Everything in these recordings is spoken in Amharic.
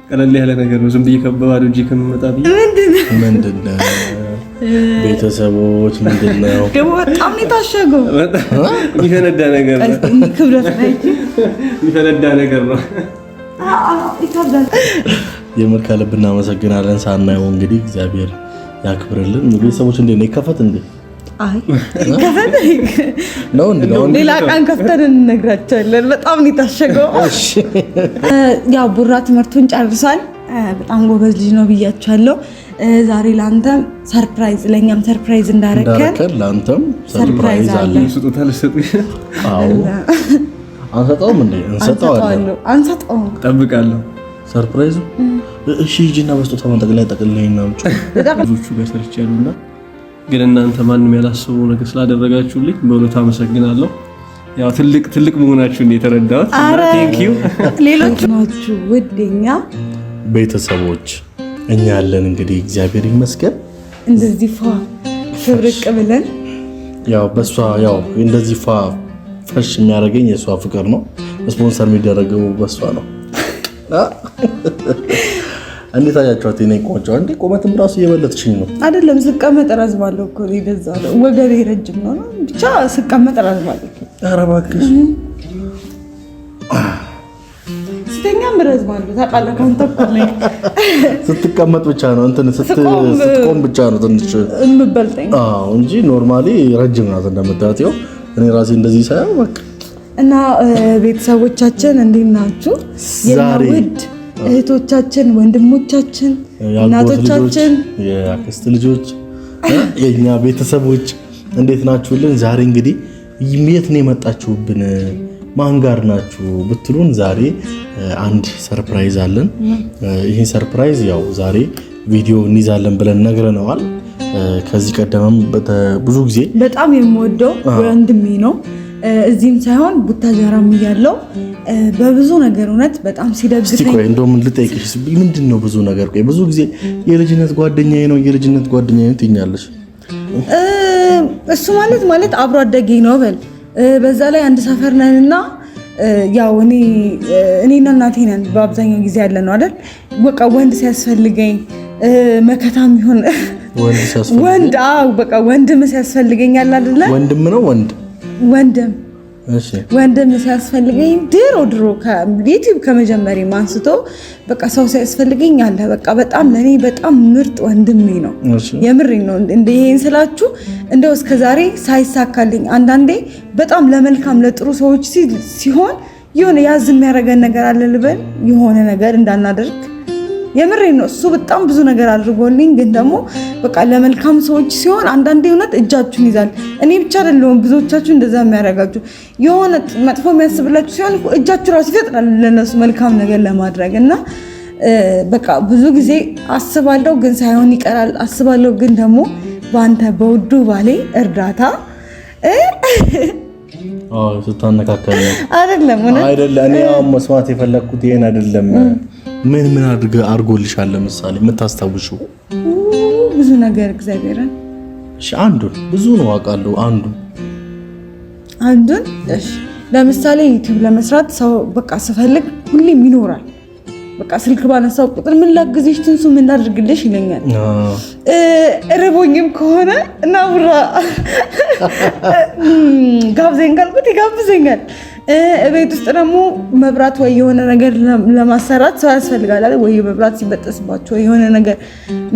ቀለል ያለ ነገር ነው። ዝም ብዬ ከባድ እጂ ከመጣ ምንድነው ቤተሰቦች ምንድነው ደግሞ በጣም የታሸገው ይፈነዳ ነገር ነው። ክብረት ላይ ይፈነዳ ነገር ነው። ይታዛል። የምር ከልብ እናመሰግናለን። ሳናየው እንግዲህ እግዚአብሔር ያክብርልን። ቤተሰቦች እንዴ ነው ይከፈት እንዴ? አይ ከፈተ ነው እንዴ ነው ሌላ ቀን ከፍተን እንነግራቸዋለን። በጣም ነው የታሸገው። እሺ ያው ቡራ ትምህርቱን ጨርሷል። በጣም ጎበዝ ልጅ ነው ብያቸዋለሁ። ዛሬ ላንተም ሰርፕራይዝ ለኛም ሰርፕራይዝ እንዳረከን ላንተም ሰርፕራይዝ አለ። ስጦታ ልሰጥሽ? አዎ አንሰጣውም እንዴ? አንሰጣው ጠብቃለሁ። ሰርፕራይዝ እሺ ሂጂና በስጦታ መንጠቅላይ ጠቅልለኝና ምጭ ብዙዎቹ ጋር ሰርቻለሁና ግን እናንተ ማንንም ያላሰበው ነገር ስላደረጋችሁልኝ በእውነት አመሰግናለሁ። ያው ትልቅ መሆናችሁን የተረዳሁት። ቴንክ ዩ ሌሎች ናችሁ ውድኛ ቤተሰቦች እኛ ያለን እንግዲህ እግዚአብሔር ይመስገን እንደዚህ ፍርቅ ብለን ያው በሷ ያው እንደዚህ ፈሽ የሚያደርገኝ የሷ ፍቅር ነው። ስፖንሰር የሚደረገው በሷ ነው። እንዴት አያችኋት? እኔ ቆንጆ እንዴ ቆመትም ራሱ እየበለጥሽኝ ነው አይደለም? ስቀመጥ ረዝማለሁ እኮ ይደዛለሁ። ወገቤ ረጅም ነው ብቻ ስቀመጥ ረዝማለሁ። ኧረ እባክሽ ስተኛም ረዝማለሁ። ታውቃለህ ካንተ እኮ ነኝ። ስትቀመጥ ብቻ ነው እንትን ስትቆም ብቻ ነው ትንሽ የምበልጠኝ። አዎ እንጂ ኖርማሊ ረጅም ናት እንደምታዩት። ያው እኔ ራሴ እንደዚህ ሳይሆን በቃ እና ቤተሰቦቻችን እንዴት ናችሁ? የውድ እህቶቻችን፣ ወንድሞቻችን፣ እናቶቻችን፣ የአክስት ልጆች፣ የኛ ቤተሰቦች እንዴት ናችሁልን? ዛሬ እንግዲህ የት ነው የመጣችሁብን? ማን ጋር ናችሁ ብትሉን ዛሬ አንድ ሰርፕራይዝ አለን። ይሄ ሰርፕራይዝ ያው ዛሬ ቪዲዮ እንይዛለን ብለን ነግረነዋል። ከዚህ ቀደምም ብዙ ጊዜ በጣም የምወደው ወንድሜ ነው። እዚህም ሳይሆን ቡታጀራም እያለው በብዙ ነገር እውነት በጣም ሲደግፈኝ እንደውም ልጠይቅሽ ምንድነው ብዙ ነገር ብዙ ጊዜ የልጅነት ጓደኛዬ ነው ትኛለሽ። እሱ ማለት አብሮ አደጌ ነው በል። በዛ ላይ አንድ ሰፈር ነንና ያው እኔና እናቴ ነን በአብዛኛው ጊዜ ያለ ነው አይደል? በቃ ወንድ ሲያስፈልገኝ መከታም ይሁን ወንድ በቃ ወንድም ሲያስፈልገኝ አለ አይደል? ወንድም ነው ወንድም እሺ ወንድም ሲያስፈልገኝ ድሮ ከዩቲዩብ ከመጀመሪያ አንስቶ በቃ ሰው ሲያስፈልገኝ አለ በቃ በጣም ለኔ በጣም ምርጥ ወንድሜ ነው። የምሬን ነው። ይሄን ስላችሁ እንደው እስከዛሬ ሳይሳካልኝ አንዳንዴ በጣም ለመልካም ለጥሩ ሰዎች ሲሆን የሆነ ያዝ የሚያደርገን ነገር አለ ልበል የሆነ ነገር እንዳናደርግ የምሬን ነው። እሱ በጣም ብዙ ነገር አድርጎልኝ ግን ደግሞ በቃ ለመልካም ሰዎች ሲሆን አንዳንዴ እውነት እጃችሁን ይዛል። እኔ ብቻ አይደለሁም ብዙዎቻችሁ እንደዛ የሚያደርጋችሁ የሆነ መጥፎ የሚያስብላችሁ ሲሆን እጃችሁ ራሱ ይፈጥናል ለነሱ መልካም ነገር ለማድረግ እና በቃ ብዙ ጊዜ አስባለሁ ግን ሳይሆን ይቀራል። አስባለሁ ግን ደግሞ በአንተ በውዱ ባሌ እርዳታ ስታነካከል አይደለም እኔ መስማት የፈለግኩት ይሄን አይደለም። ምን አድርጎልሻል? ለምሳሌ የምታስታውሽው ብዙ ነገር እግዚአብሔርን እሺ አንዱን ብዙ ነው አውቃለሁ። አንዱን እሺ ለምሳሌ ዩቲዩብ ለመስራት ሰው በቃ ስፈልግ ሁሌም ይኖራል። በቃ ስልክ ባነሳው ቁጥር ምን ላግዝሽ ትንሱ ምን ላድርግልሽ ይለኛል። ርቦኝም ከሆነ እና ቡራ ጋብዘኝ ካልኩት ይጋብዘኛል። ቤት ውስጥ ደግሞ መብራት ወይ የሆነ ነገር ለማሰራት ሰው ያስፈልጋል አይደል? ወይ መብራት ሲበጠስባቸው የሆነ ነገር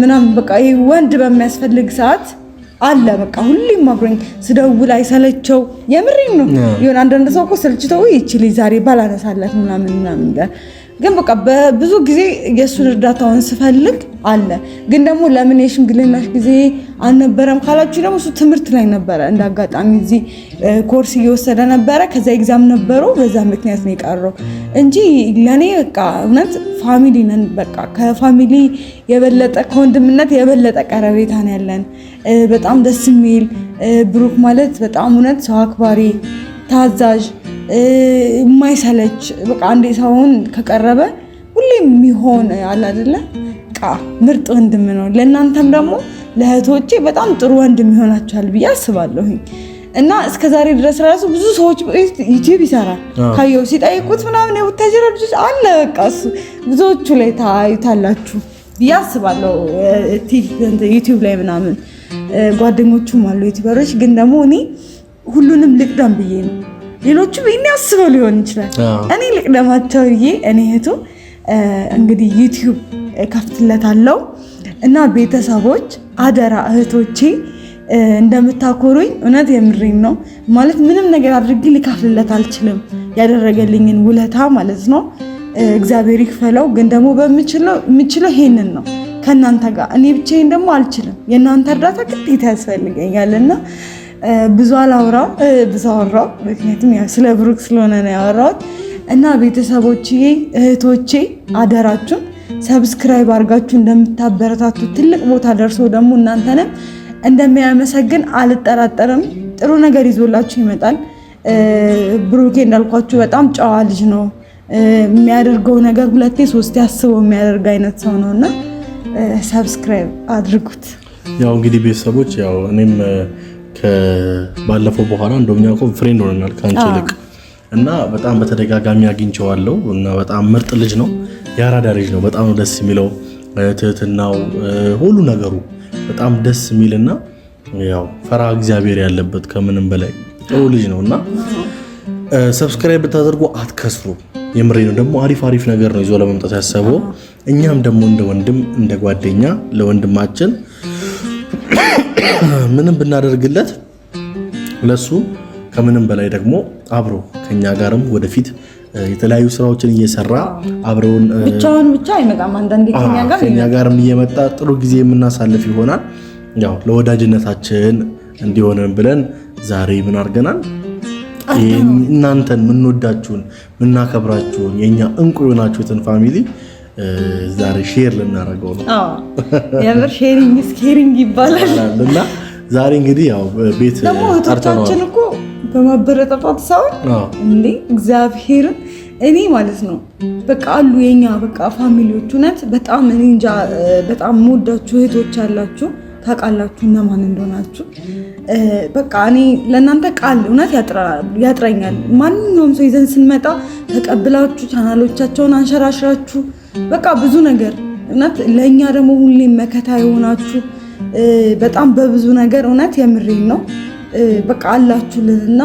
ምናምን በቃ ይሄ ወንድ በሚያስፈልግ ሰዓት አለ በቃ ሁሌም አብሮኝ ስደውል አይሰለቸው። የምሬን ነው። የሆነ አንዳንድ ሰው እኮ ሰልችተው ይችል ዛሬ ባላነሳላት ምናምን ግን በቃ በብዙ ጊዜ የሱን እርዳታውን ስፈልግ አለ። ግን ደግሞ ለምን የሽምግልናሽ ጊዜ አልነበረም ካላችሁ ደግሞ እሱ ትምህርት ላይ ነበረ። እንዳጋጣሚ እዚህ ኮርስ እየወሰደ ነበረ። ከዛ ኤግዛም ነበሩ። በዛ ምክንያት ነው የቀረው እንጂ ለኔ በቃ እውነት ፋሚሊ ነን። በቃ ከፋሚሊ የበለጠ ከወንድምነት የበለጠ ቀረቤታ ነው ያለን። በጣም ደስ የሚል ብሩክ ማለት በጣም እውነት ሰው አክባሪ፣ ታዛዥ፣ የማይሰለች በቃ አንዴ ሰውን ከቀረበ ሁሌም የሚሆን አለ አይደለ? በቃ ምርጥ ወንድም ነው። ለእናንተም ደግሞ ለእህቶቼ በጣም ጥሩ ወንድም ይሆናችኋል ብዬ አስባለሁ። እና እስከዛሬ ድረስ ራሱ ብዙ ሰዎች ዩቲዩብ ይሰራል ካየው ሲጠይቁት ምናምን የቡታጅራ ልጆች አለ በቃ እሱ ብዙዎቹ ላይ ታዩታላችሁ ብዬ አስባለሁ። ዩቲዩብ ላይ ምናምን ጓደኞቹም አሉ ዩቲዩበሮች። ግን ደግሞ እኔ ሁሉንም ልቅደም ብዬ ነው። ሌሎቹ ይሄን ያስበው ሊሆን ይችላል። እኔ ልቅደማቸው ብዬ እኔ እህቱ እንግዲህ ዩቲዩብ ከፍትለታለሁ እና ቤተሰቦች አደራ እህቶቼ እንደምታኮሩኝ እውነት የምሬን ነው ማለት ምንም ነገር አድርጌ ልካፍልለት አልችልም። ያደረገልኝን ውለታ ማለት ነው እግዚአብሔር ይክፈለው። ግን ደግሞ የምችለው ይሄንን ነው ከእናንተ ጋር። እኔ ብቻዬን ደግሞ አልችልም። የእናንተ እርዳታ ግዴታ ያስፈልገኛል እና ብዙ አላወራው ብዙ አወራው ምክንያቱም ያው ስለ ብሩክ ስለሆነ ነው ያወራሁት። እና ቤተሰቦቼ እህቶቼ አደራችሁን ሰብስክራይብ አድርጋችሁ እንደምታበረታቱ ትልቅ ቦታ ደርሶ ደግሞ እናንተንም እንደሚያመሰግን አልጠራጠርም። ጥሩ ነገር ይዞላችሁ ይመጣል። ብሩኬ እንዳልኳችሁ በጣም ጨዋ ልጅ ነው። የሚያደርገው ነገር ሁለቴ ሶስቴ አስበው የሚያደርግ አይነት ሰው ነውና ሰብስክራይብ አድርጉት። ያው እንግዲህ ቤተሰቦች ያው እኔም ከባለፈው በኋላ እንደኛ እኮ ፍሬንድ ሆነናል ካንቺ ልክ እና በጣም በተደጋጋሚ አግኝቼዋለሁ እና በጣም ምርጥ ልጅ ነው። ያራዳ ልጅ ነው። በጣም ደስ የሚለው ትህትናው፣ ሁሉ ነገሩ በጣም ደስ የሚልና ያው ፈራ እግዚአብሔር ያለበት ከምንም በላይ ጥሩ ልጅ ነውና ሰብስክራይብ ብታደርጉ አትከስሩ። የምሬ ነው። ደግሞ አሪፍ ነገር ነው ይዞ ለመምጣት ያሰበው። እኛም ደግሞ እንደ ወንድም እንደ ጓደኛ ለወንድማችን ምንም ብናደርግለት ለሱ ከምንም በላይ ደግሞ አብሮ ከኛ ጋርም ወደፊት የተለያዩ ስራዎችን እየሰራ አብረውን ብቻውን ብቻ አይመጣም። አንዳንዴ ከኛ ጋርም እየመጣ ጥሩ ጊዜ የምናሳልፍ ይሆናል። ያው ለወዳጅነታችን እንዲሆነን ብለን ዛሬ ምን አድርገናል? እናንተን ምንወዳችሁን ምናከብራችሁን የኛ እንቁ የሆናችሁትን ፋሚሊ ዛሬ ሼር ልናደርገው ነው። የምር ሼሪንግ ስኬሪንግ ይባላል እና ዛሬ እንግዲህ ያው ቤት ጠርተናል እኮ በማበረታታት ሳይሆን እንዴ እግዚአብሔርን እኔ ማለት ነው በቃ አሉ የኛ በቃ ፋሚሊዎች እውነት በጣም እኔ እንጃ በጣም የምወዳችሁ እህቶች አላችሁ። ታውቃላችሁ እነማን እንደሆናችሁ። በቃ እኔ ለእናንተ ቃል እውነት ያጥረኛል። ማንኛውም ሰው ይዘን ስንመጣ ተቀብላችሁ ቻናሎቻቸውን አንሸራሽራችሁ በቃ ብዙ ነገር እውነት ለእኛ ደግሞ ሁሌም መከታ የሆናችሁ በጣም በብዙ ነገር እውነት የምሬን ነው በቃ አላችሁልንና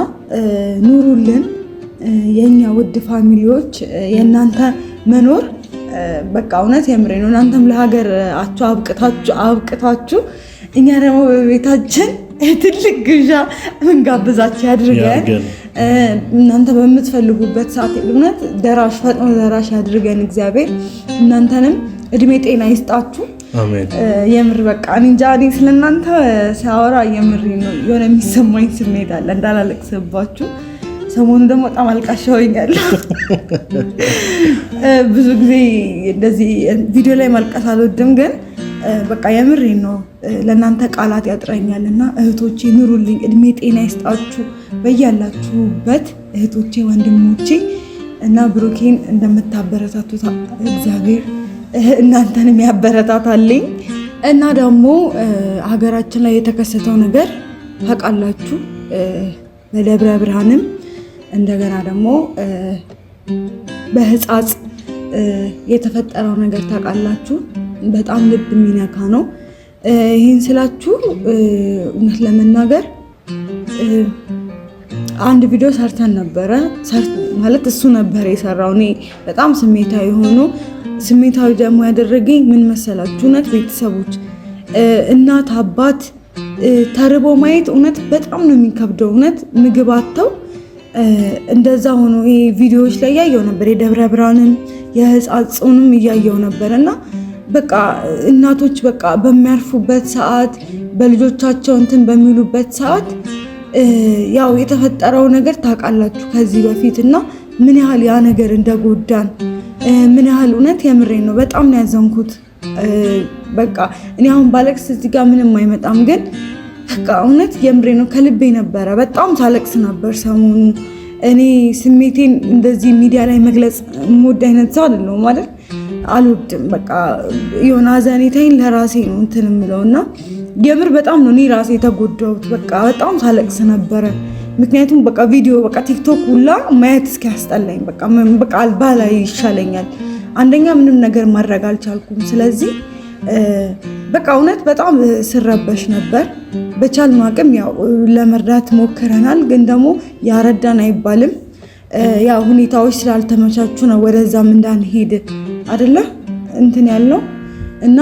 ኑሩልን የኛ ውድ ፋሚሊዎች። የእናንተ መኖር በቃ እውነት የምሬን ነው። እናንተም ለሀገራችሁ አብቅታችሁ እኛ ደግሞ በቤታችን ትልቅ ግብዣ እንጋብዛችሁ ያድርገን። እናንተ በምትፈልጉበት ሰዓት እውነት ደራሽ ፈጥኖ ደራሽ ያድርገን እግዚአብሔር። እናንተንም እድሜ ጤና ይስጣችሁ። አሜን። የምር በቃ እንጃ እኔ ስለናንተ ሲያወራ የምር ነው የሆነ የሚሰማኝ ስሜት አለ እንዳላለቅስባችሁ። ሰሞኑ ደግሞ በጣም አልቃሻ ሆኛለሁ። ብዙ ጊዜ እንደዚህ ቪዲዮ ላይ ማልቀስ አልወድም፣ ግን በቃ የምር ነው ለእናንተ ቃላት ያጥረኛልና እህቶቼ ኑሩልኝ፣ እድሜ ጤና ይስጣችሁ በያላችሁበት እህቶቼ ወንድሞቼ እና ብሩኬን እንደምታበረታቱት እግዚአብሔር እናንተንም ያበረታታልኝ። እና ደግሞ ሀገራችን ላይ የተከሰተው ነገር ታውቃላችሁ። በደብረ ብርሃንም እንደገና ደግሞ በህፃጽ የተፈጠረው ነገር ታውቃላችሁ። በጣም ልብ የሚነካ ነው። ይህን ስላችሁ እውነት ለመናገር አንድ ቪዲዮ ሰርተን ነበረ ማለት እሱ ነበር የሰራው። እኔ በጣም ስሜታዊ ደግሞ ያደረገኝ ምን መሰላችሁ? እውነት ቤተሰቦች እናት አባት ተርቦ ማየት እውነት በጣም ነው የሚከብደው። እውነት ምግብ አጥተው እንደዛ ሆኖ ይሄ ቪዲዮዎች ላይ እያየው ነበር። የደብረ ብርሃንን የህፃጽንም እያየው ነበር እና በቃ እናቶች በቃ በሚያርፉበት ሰዓት በልጆቻቸው እንትን በሚሉበት ሰዓት ያው የተፈጠረው ነገር ታውቃላችሁ ከዚህ በፊት እና ምን ያህል ያ ነገር እንደጎዳን ምን ያህል እውነት የምሬን ነው። በጣም ነው ያዘንኩት። በቃ እኔ አሁን ባለቅስ እዚህ ጋር ምንም አይመጣም፣ ግን በቃ እውነት የምሬን ነው ከልቤ ነበረ። በጣም ሳለቅስ ነበር ሰሞኑ። እኔ ስሜቴን እንደዚህ ሚዲያ ላይ መግለጽ የምወድ አይነት ሰው አይደለሁም ማለት አልወድም። በቃ የሆነ ሀዘኔታዬን ለራሴ ነው እንትን የምለውና የምር በጣም ነው እኔ ራሴ የተጎዳሁት። በቃ በጣም ሳለቅስ ነበረ። ምክንያቱም በቃ ቪዲዮ በቃ ቲክቶክ ሁላ ማየት እስኪያስጠላኝ በቃ ባላይ ይሻለኛል። አንደኛ ምንም ነገር ማድረግ አልቻልኩም። ስለዚህ በቃ እውነት በጣም ስረበሽ ነበር። በቻልነው አቅም ያው ለመርዳት ሞክረናል፣ ግን ደግሞ ያረዳን አይባልም። ያው ሁኔታዎች ስላልተመቻቹ ነው ወደዛም እንዳንሄድ አይደለ እንትን ያለው እና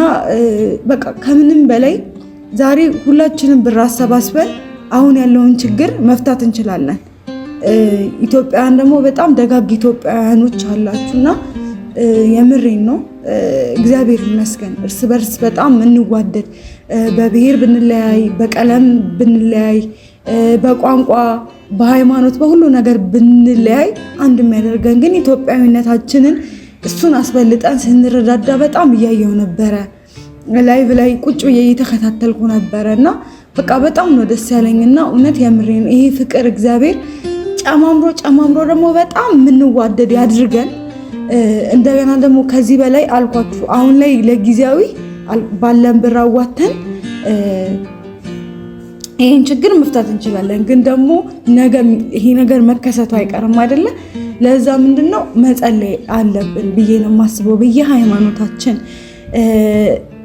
በቃ ከምንም በላይ ዛሬ ሁላችንም ብር አሰባስበን አሁን ያለውን ችግር መፍታት እንችላለን። ኢትዮጵያውያን ደግሞ በጣም ደጋግ ኢትዮጵያውያኖች አላችሁና የምሬን ነው። እግዚአብሔር ይመስገን እርስ በርስ በጣም እንዋደድ። በብሔር ብንለያይ፣ በቀለም ብንለያይ፣ በቋንቋ፣ በሃይማኖት፣ በሁሉ ነገር ብንለያይ አንድ የሚያደርገን ግን ኢትዮጵያዊነታችንን እሱን አስበልጠን ስንረዳዳ በጣም እያየው ነበረ። ላይቭ ላይ ቁጭ ብዬ እየተከታተልኩ ነበረ እና በቃ በጣም ነው ደስ ያለኝና እውነት የምሬን ይሄ ፍቅር እግዚአብሔር ጨማምሮ ደግሞ በጣም የምንዋደድ ያድርገን። እንደገና ደግሞ ከዚህ በላይ አልኳችሁ አሁን ላይ ለጊዜያዊ ባለን ብር አዋተን ይሄን ችግር መፍታት እንችላለን። ግን ደግሞ ነገ ይሄ ነገር መከሰቱ አይቀርም አይደለ? ለዛ ምንድነው መጸለይ አለብን ብዬ ነው የማስበው። በየሃይማኖታችን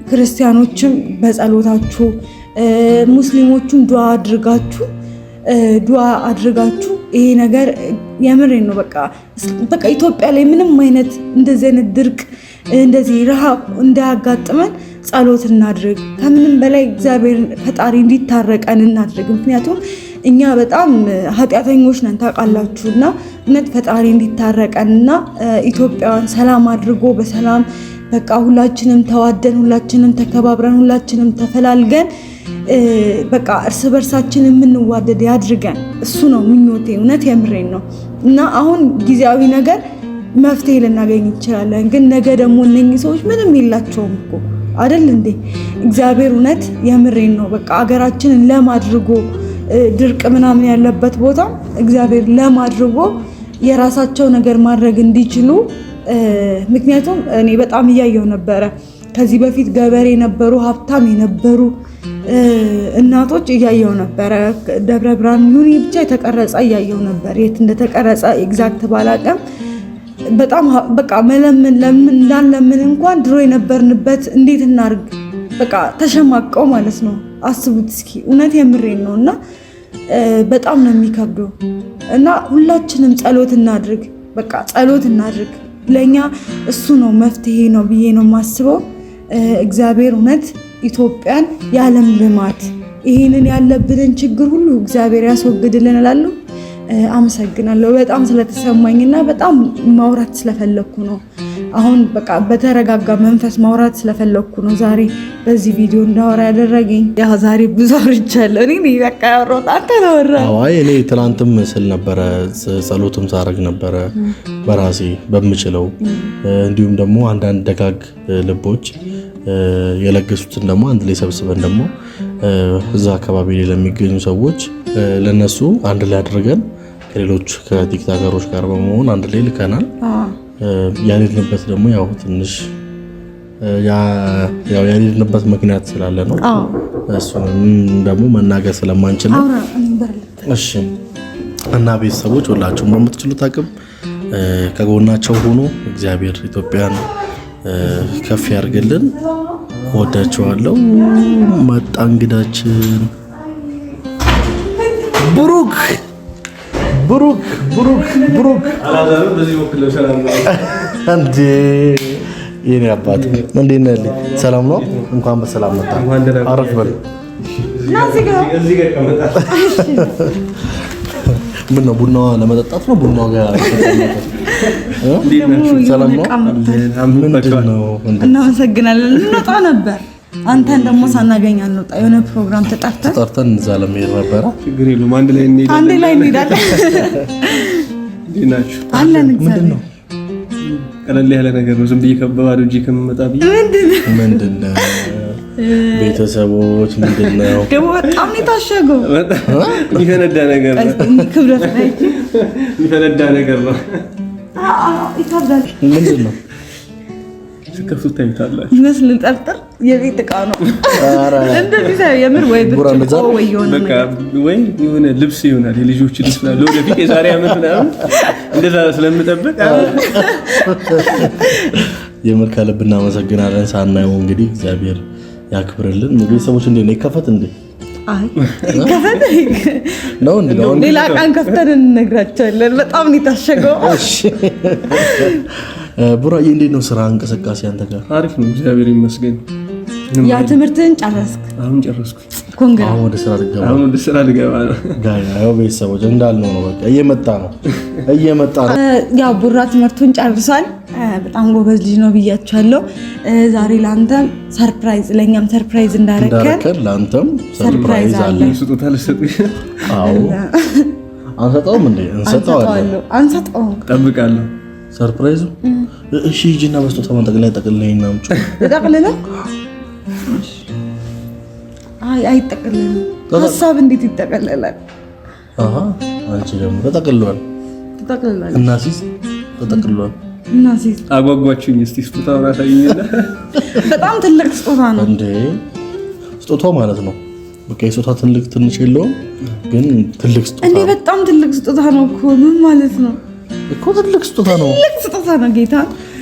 ክርስቲያኖችም በጸሎታችሁ፣ ሙስሊሞቹም ዱዓ አድርጋችሁ ይሄ ነገር የምሬን ነው በቃ ኢትዮጵያ ላይ ምንም አይነት እንደዚህ አይነት ድርቅ እንደዚህ ረሃብ እንዳያጋጥመን ጸሎት እናድርግ። ከምንም በላይ እግዚአብሔር ፈጣሪ እንዲታረቀን እናድርግ። ምክንያቱም እኛ በጣም ኃጢአተኞች ነን ታውቃላችሁና እውነት ፈጣሪ እንዲታረቀንና ኢትዮጵያን ሰላም አድርጎ በሰላም በቃ ሁላችንም ተዋደን ሁላችንም ተከባብረን ሁላችንም ተፈላልገን በቃ እርስ በርሳችን የምንዋደድ ያድርገን። እሱ ነው ምኞቴ። እውነት የምሬን ነው እና አሁን ጊዜያዊ ነገር መፍትሄ ልናገኝ እንችላለን። ግን ነገ ደግሞ እነኚህ ሰዎች ምንም የላቸውም እኮ አይደል እንዴ? እግዚአብሔር እውነት የምሬን ነው በቃ አገራችንን ለም አድርጎ ድርቅ ምናምን ያለበት ቦታ እግዚአብሔር ለም አድርጎ የራሳቸው ነገር ማድረግ እንዲችሉ ምክንያቱም እኔ በጣም እያየው ነበረ። ከዚህ በፊት ገበሬ የነበሩ ሀብታም የነበሩ እናቶች እያየው ነበረ። ደብረ ብርሃን ዩኒ ብቻ የተቀረጸ እያየው ነበር። የት እንደተቀረጸ ኤግዛክት ባላቀም በጣም በቃ ለምን እንዳንለምን እንኳን ድሮ የነበርንበት እንዴት እናርግ በቃ ተሸማቀው ማለት ነው። አስቡት እስኪ እውነት የምሬን ነው እና በጣም ነው የሚከብደው እና ሁላችንም ጸሎት እናድርግ። በቃ ጸሎት እናድርግ። ለኛ እሱ ነው መፍትሄ ነው ብዬ ነው የማስበው። እግዚአብሔር እውነት ኢትዮጵያን የዓለም ልማት ይሄንን ያለብንን ችግር ሁሉ እግዚአብሔር ያስወግድልን እላለሁ። አመሰግናለሁ በጣም ስለተሰማኝና በጣም ማውራት ስለፈለኩ ነው። አሁን በቃ በተረጋጋ መንፈስ ማውራት ስለፈለኩ ነው ዛሬ በዚህ ቪዲዮ እንዳወራ ያደረገኝ። ያው ዛሬ ብዙ አውርቻለሁ እኔ በቃ ያወራሁት አንተ ነው አወራው። አይ እኔ ትናንትም ስል ነበረ ጸሎትም ሳረግ ነበረ በራሴ በምችለው እንዲሁም ደግሞ አንዳንድ ደጋግ ልቦች የለገሱትን ደግሞ አንድ ላይ ሰብስበን ደግሞ እዛ አካባቢ ላይ ለሚገኙ ሰዎች ለነሱ አንድ ላይ አድርገን ከሌሎች ከቲክቶከሮች ጋር በመሆን አንድ ላይ ልከናል። ያልሄድንበት ደግሞ ያው ትንሽ ያው ያልሄድንበት ምክንያት ስላለ ነው። እሱንም ደግሞ መናገር ስለማንችል ነው። እሺ እና ቤተሰቦች ሁላችሁም በምትችሉት አቅም ከጎናቸው ሆኖ እግዚአብሔር ኢትዮጵያን ከፍ ያርግልን። ወዳችኋለሁ። መጣ እንግዳችን ብሩክ አላዛሩ በዚህ ወክለ ሰላም ነው እንዴ? የኔ አባት እንዴት ነህ? ሰላም ነው። እንኳን በሰላም መጣ። አረፍ በል። እዚህ ጋር ከመጣ ምን ነው ቡና ለመጠጣት ነው? ቡናው ጋር ሰላም ነው። ምንድን ነው? እናመሰግናለን። እንወጣ ነበር አንተን ደግሞ ሳናገኝ አንወጣ። የሆነ ፕሮግራም ተጠርተን እዛ ለመሄድ ነበረ። ችግር የለውም አንድ ላይ እንሄዳለን። እንዴት ናችሁ? አለን። ምንድን ነው? ቀለል ያለ ነገር ነው። ዝም ብዬ ከባዶ እጅ ከምመጣ ብዬ ምንድን ነው? ቤተሰቦች ምንድን ነው ደግሞ በጣም የታሸገው የሚፈነዳ ነገር ነው። ክብረት ላይ የሚፈነዳ ነገር ነው። ይታዳል። ምንድን ነው? ስከፍቱት ታዩታላችሁ። ይመስልን ጠርጥር የቤት ዕቃ ነው። እንደዚህ የምር ወይ ብርጭቆ ወይ የሆነ ነገር ወይ የሆነ ልብስ ይሆናል የልጆች ልብስ ነው ለወደፊት የዛሬ ዓመት ምናምን እንደዛ ስለምጠብቅ የምር ከልብ እናመሰግናለን። ሳናየው እንግዲህ እግዚአብሔር ያክብርልን። ቤተሰቦች እንዴት ነው ይከፈት እንዴ? አይ ከፈተ ነው እንደው ሌላ ቀን ከፍተን እንነግራቸዋለን። በጣም ነው የታሸገው። እሺ ቡራዬ እንዴት ነው ስራ እንቅስቃሴ አንተ ጋር? አሪፍ ነው እግዚአብሔር ይመስገን። ያ ትምህርትን ጨረስክ? አሁን ጨረስኩ። ኮንግራ አሁን ወደ ስራ ልገባ ነው። ያው ቤተሰቦች እንዳልነው ነው በቃ እየመጣ ነው። ያው ቡራ ትምህርቱን ጨርሷል። በጣም ጎበዝ ልጅ ነው ብያቸዋለሁ። ዛሬ ላንተም ሰርፕራይዝ ለኛም ሰርፕራይዝ እንዳረከን ላንተም ሰርፕራይዝ አለ። ስጦታ ልሰጥሽ? አዎ አንሰጠውም እንዴ? አንሰጠውም። ጠብቃለሁ ሰርፕራይዙ። እሺ ሂጂና በስጦታ ማጠቅለያ ጠቅልለኝና አምጪ። ተጠቅልለ? አይ አይጠቅልልም። ሀሳብ እንዴት ይጠቀለላል? አንቺ ደግሞ ተጠቅልሏል። እናሲስ ተጠቅልሏል። እናሲስ አጓጓችሁኝ። እስቲ ስጦታውን አሳይኝና። በጣም ትልቅ ስጦታ ነው እንዴ? ስጦታው ማለት ነው በቃ የስጦታ ትልቅ ትንሽ የለውም ግን ትልቅ ስጦታ እንዴ? በጣም ትልቅ ስጦታ ነው እኮ። ምን ማለት ነው እኮ? ትልቅ ስጦታ ነው። ትልቅ ስጦታ ነው ጌታ።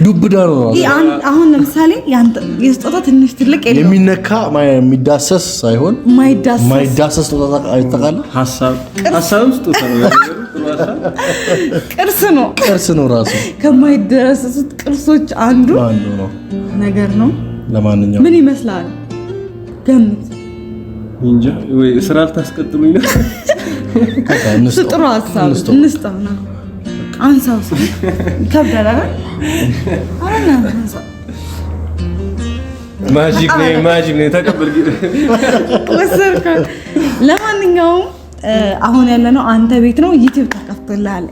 ዱብዳ ነው። አሁን ለምሳሌ ያንተ የስጦታ ትንሽ ትልቅ የለውም። የሚነካ የሚዳሰስ ሳይሆን ማይዳሰስ ስጦታ አይተካለ። ሐሳብም ስጦታ ነው። ቅርስ ነው ራሱ። ከማይዳሰሱት ቅርሶች አንዱ ነው ነገር ነው። ለማንኛውም ምን ይመስላል? ገምት። እንጃ ወይ ስራ ልታስቀጥሉኝ ነው? ጥሩ ሐሳብ እንስጣው ነው። አንሳው ከበደ አረና አንሳው። ማጂክ ነው ተቀበል። ለማንኛውም አሁን ያለነው አንተ ቤት ነው። ዩቲዩብ ተከፍቶልሃል።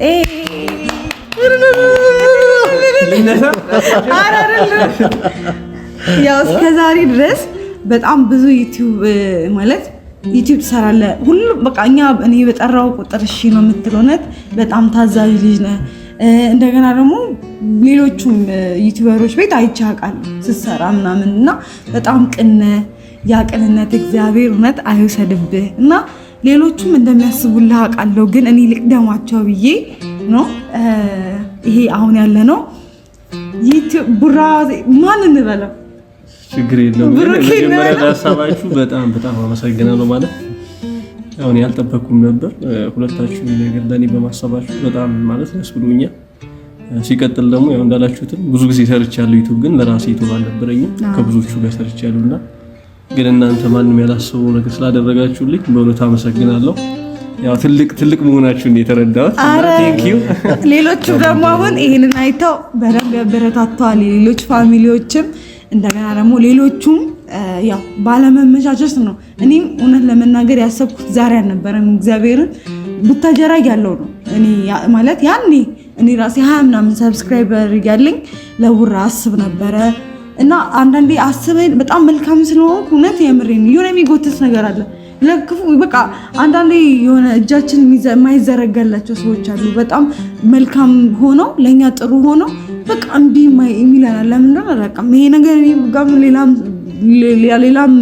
ያው እስከዛሬ ድረስ በጣም ብዙ ዩቲዩብ ማለት ዩቲዩብ ትሰራለህ። ሁሉም በቃ እኔ በጠራው ቁጥር እሺ ነው የምትለው። እውነት በጣም ታዛዥ ልጅ ነህ። እንደገና ደግሞ ሌሎቹም ዩቲዩበሮች ቤት አይቼ አውቃለሁ ስትሰራ ምናምን እና በጣም ቅን ያ ቅንነት እግዚአብሔር እውነት አይውሰድብህ እና ሌሎቹም እንደሚያስቡልህ አውቃለሁ። ግን እኔ ልቅደማቸው ብዬ ነው ይሄ አሁን ያለ ነው ዩቲዩብ። ቡራ ማን እንበለው? ችግር የለውም። መጀመሪያ ሀሳባችሁ በጣም አመሰግናለሁ። ማለት አሁን ያልጠበኩም ነበር ሁለታችሁ ነገር ለኔ በማሰባችሁ በጣም ማለት ደስ ብሎኛል። ሲቀጥል ደግሞ ያው እንዳላችሁትም ብዙ ጊዜ ሰርቻለሁ ዩቲዩብ፣ ግን ለራሴ ዩቲዩብ አልነበረኝም። ከብዙዎቹ ጋር ሰርቻለሁና ግን እናንተ ማንም ያላሰበው ነገር ስላደረጋችሁልኝ በእውነት አመሰግናለሁ። ያው ትልቅ መሆናችሁን የተረዳሁት። ቴንክ ዩ። ሌሎቹ ደግሞ አሁን ይሄንን አይተው በደንብ ያበረታቷል። ሌሎች ፋሚሊዎችም እንደገና ደግሞ ሌሎቹም ያው ባለመመቻቸት ነው። እኔም እውነት ለመናገር ያሰብኩት ዛሬ አልነበረም። እግዚአብሔርን ቡታጀራ ያለው ነው። እኔ ማለት ያኔ እኔ ራሴ 20 ምናምን ሰብስክራይበር ያለኝ ለቡራ አስብ ነበረ እና አንዳንዴ አስበኝ በጣም መልካም ስለሆንኩ እውነት የምሬን የሆነ የሚጎትት ነገር አለ ለክፉ በቃ አንዳንዴ የሆነ እጃችን የማይዘረጋላቸው ሰዎች አሉ። በጣም መልካም ሆነው ለኛ ጥሩ ሆነው በቃ እምቢ የሚለናል። ለምን እንደሆነ አላውቅም። ይሄ ነገር ሌላም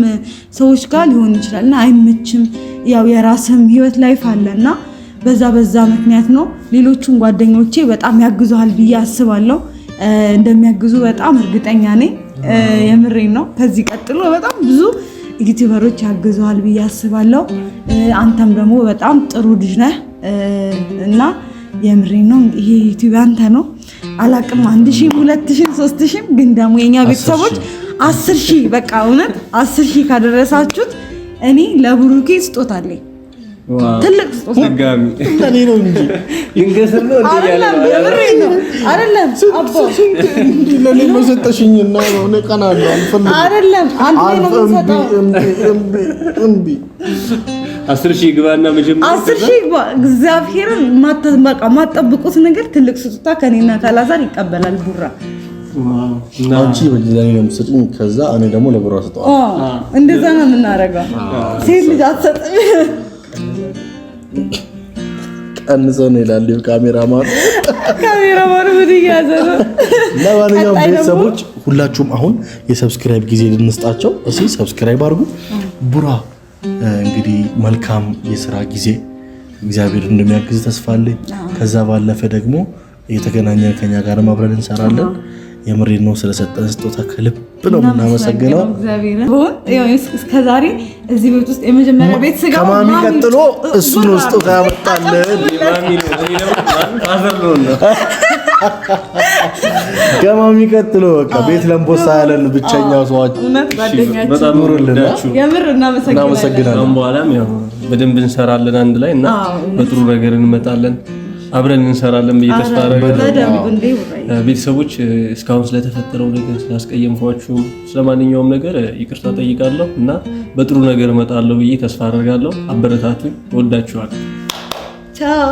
ሰዎች ጋር ሊሆን ይችላል እና አይመችም። ያው የራስም ህይወት ላይፍ አለና በዛ ምክንያት ነው። ሌሎቹን ጓደኞቼ በጣም ያግዙሃል ብዬ አስባለሁ። እንደሚያግዙ በጣም እርግጠኛ ነኝ። የምሬን ነው። ከዚህ ቀጥሎ በጣም ብዙ ዩቲዩበሮች ያግዙሃል ብዬ አስባለሁ። አንተም ደግሞ በጣም ጥሩ ልጅ ነህ እና የምሬን ነው። ይሄ ዩቲዩብ አንተ ነው አላቅም 1000 2000 3000 ግን ደግሞ የኛ ቤተሰቦች 10000 በቃ እውነት 10000 ካደረሳችሁት እኔ ለብሩኬ ስጦታ አለኝ። ትልቅ ስጦታ ጋሚ ለኔ ነው እንጂ ይንገስል ነው እንዴ ያለ የምሬን ነው አይደለም አቦ ለኔ መሰጠሽኝና ነው እኔ ቀናለሁ አልፈልግም አይደለም አንተ ነው የምሰጠው እምቢ 10000 ግባና መጀመሪያ 10000 ግባ። እግዚአብሔርን ማጠብቁት ነገር ትልቅ ስጦታ ከኔና ካላዛር ይቀበላል ቡራ። አንቺ ለኔ ነው የምትሰጪኝ፣ ከዛ እኔ ደግሞ ለቡራ ሰጠዋለሁ። እንደዛ ነው የምናደርገው። ሴት ልጅ አትሰጥም። ቀንሰው ነው ይላል ካሜራማን። ምን እያዘ ነው? ለማንኛውም ቤተሰቦች ሁላችሁም አሁን የሰብስክራይብ ጊዜ ልንስጣቸው። እስኪ ሰብስክራይብ አድርጉ። ቡራ እንግዲህ መልካም የስራ ጊዜ እግዚአብሔር እንደሚያግዝ ተስፋ አለኝ። ከዛ ባለፈ ደግሞ የተገናኘን ከኛ ጋር አብረን እንሰራለን። የምሬን ነው። ስለሰጠን ስጦታ ከልብ ነው የምናመሰግነው። እስከዛሬ እዚህ ቤት ውስጥ የመጀመሪያ ቤት ስጋ ከማሚ ቀጥሎ እሱ ነው ስጦታ ያመጣልን። ከማሚ ቀጥሎ በቃ ቤት ለምቦሳ ያለን ብቸኛው ሰዋችን በጣም የምር እናመሰግናለን። በኋላም ያው በደንብ እንሰራለን አንድ ላይ እና በጥሩ ነገር እንመጣለን፣ አብረን እንሰራለን ብዬ ተስፋ አደርጋለሁ። ቤተሰቦች እስካሁን ስለተፈጠረው ነገር ስላስቀየምኳችሁ ስለማንኛውም ነገር ይቅርታ ጠይቃለሁ እና በጥሩ ነገር እመጣለሁ ብዬ ተስፋ አደርጋለሁ። አበረታቱኝ። እወዳችኋለሁ። ቻው።